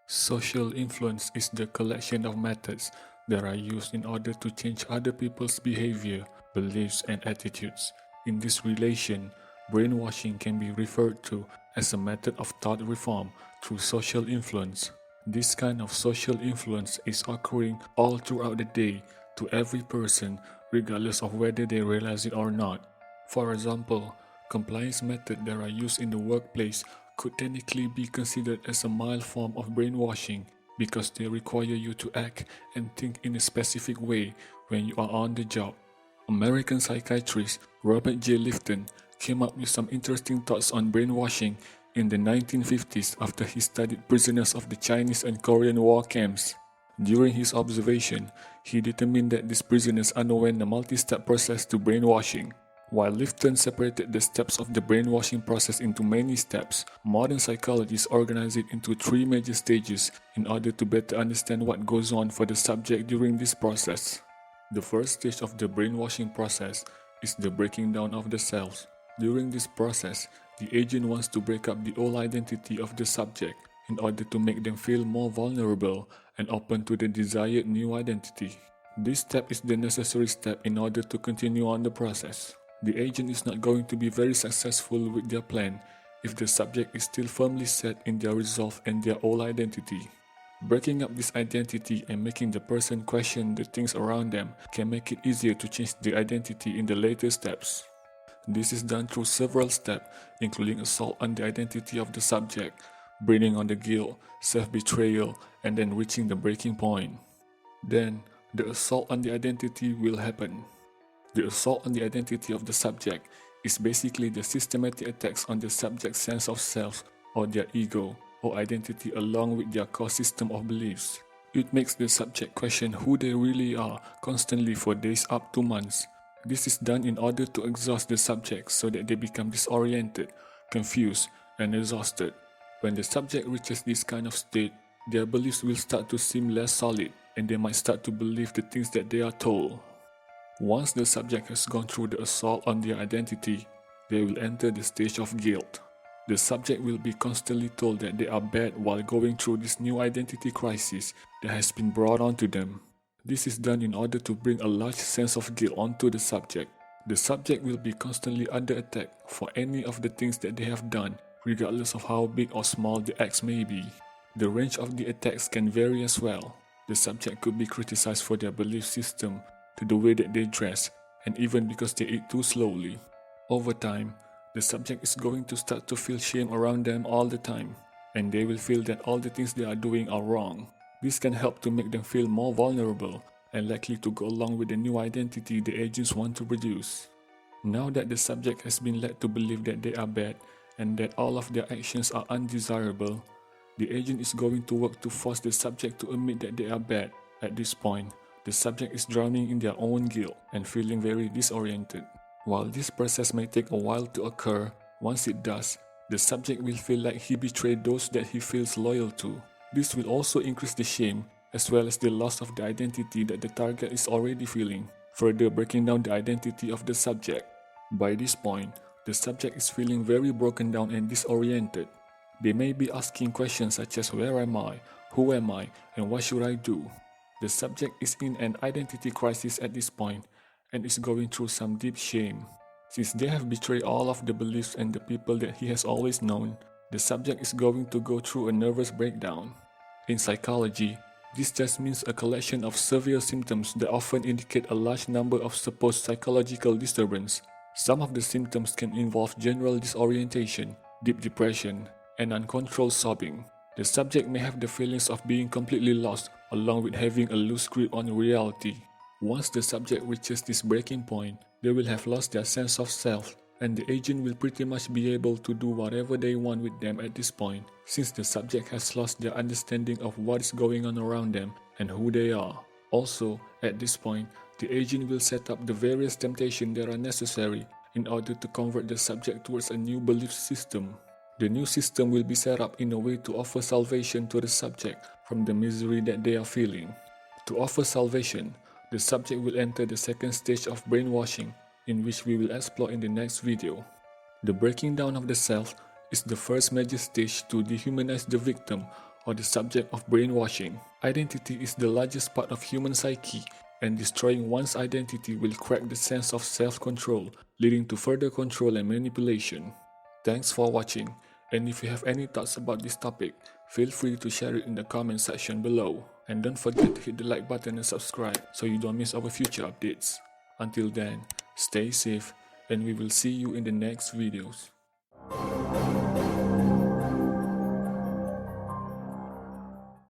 Social influence is the collection of methods that are used in order to change other people's behavior, beliefs, and attitudes. In this relation, brainwashing can be referred to as a method of thought reform through social influence. This kind of social influence is occurring all throughout the day to every person, regardless of whether they realize it or not. For example, compliance methods that are used in the workplace could technically be considered as a mild form of brainwashing because they require you to act and think in a specific way when you are on the job. American psychiatrist Robert J. Lifton came up with some interesting thoughts on brainwashing in the 1950s after he studied prisoners of the Chinese and Korean war camps. During his observation, he determined that these prisoners underwent a multi-step process to brainwashing. While Lifton separated the steps of the brainwashing process into many steps, modern psychologists organize it into three major stages in order to better understand what goes on for the subject during this process. The first stage of the brainwashing process is the breaking down of the cells. During this process, the agent wants to break up the old identity of the subject in order to make them feel more vulnerable and open to the desired new identity. This step is the necessary step in order to continue on the process. The agent is not going to be very successful with their plan if the subject is still firmly set in their resolve and their old identity. Breaking up this identity and making the person question the things around them can make it easier to change the identity in the later steps. This is done through several steps, including assault on the identity of the subject, bringing on the guilt, self-betrayal, and then reaching the breaking point. Then, the assault on the identity will happen. The assault on the identity of the subject is basically the systematic attacks on the subject's sense of self or their ego or identity along with their core system of beliefs. It makes the subject question who they really are constantly for days up to months. This is done in order to exhaust the subject so that they become disoriented, confused, and exhausted. When the subject reaches this kind of state, their beliefs will start to seem less solid and they might start to believe the things that they are told. Once the subject has gone through the assault on their identity, they will enter the stage of guilt. The subject will be constantly told that they are bad while going through this new identity crisis that has been brought onto them. This is done in order to bring a large sense of guilt onto the subject. The subject will be constantly under attack for any of the things that they have done, regardless of how big or small the acts may be. The range of the attacks can vary as well. The subject could be criticized for their belief system, to the way that they dress, and even because they eat too slowly. Over time, the subject is going to start to feel shame around them all the time, and they will feel that all the things they are doing are wrong. This can help to make them feel more vulnerable and likely to go along with the new identity the agents want to produce. Now that the subject has been led to believe that they are bad and that all of their actions are undesirable, the agent is going to work to force the subject to admit that they are bad. At this point, the subject is drowning in their own guilt and feeling very disoriented. While this process may take a while to occur, once it does, the subject will feel like he betrayed those that he feels loyal to. This will also increase the shame as well as the loss of the identity that the target is already feeling, further breaking down the identity of the subject. By this point, the subject is feeling very broken down and disoriented. They may be asking questions such as where am I, who am I, and what should I do? The subject is in an identity crisis at this point and is going through some deep shame. Since they have betrayed all of the beliefs and the people that he has always known, the subject is going to go through a nervous breakdown. In psychology, this just means a collection of severe symptoms that often indicate a large number of supposed psychological disturbance. Some of the symptoms can involve general disorientation, deep depression, and uncontrolled sobbing. The subject may have the feelings of being completely lost along with having a loose grip on reality. Once the subject reaches this breaking point, they will have lost their sense of self, and the agent will pretty much be able to do whatever they want with them at this point, since the subject has lost their understanding of what is going on around them and who they are. Also, at this point, the agent will set up the various temptations that are necessary in order to convert the subject towards a new belief system. The new system will be set up in a way to offer salvation to the subject from the misery that they are feeling. To offer salvation, the subject will enter the second stage of brainwashing, in which we will explore in the next video. The breaking down of the self is the first major stage to dehumanize the victim or the subject of brainwashing. Identity is the largest part of human psyche, and destroying one's identity will crack the sense of self-control, leading to further control and manipulation. Thanks for watching, and if you have any thoughts about this topic, feel free to share it in the comment section below. And don't forget to hit the like button and subscribe so you don't miss our future updates. Until then, stay safe, and we will see you in the next videos.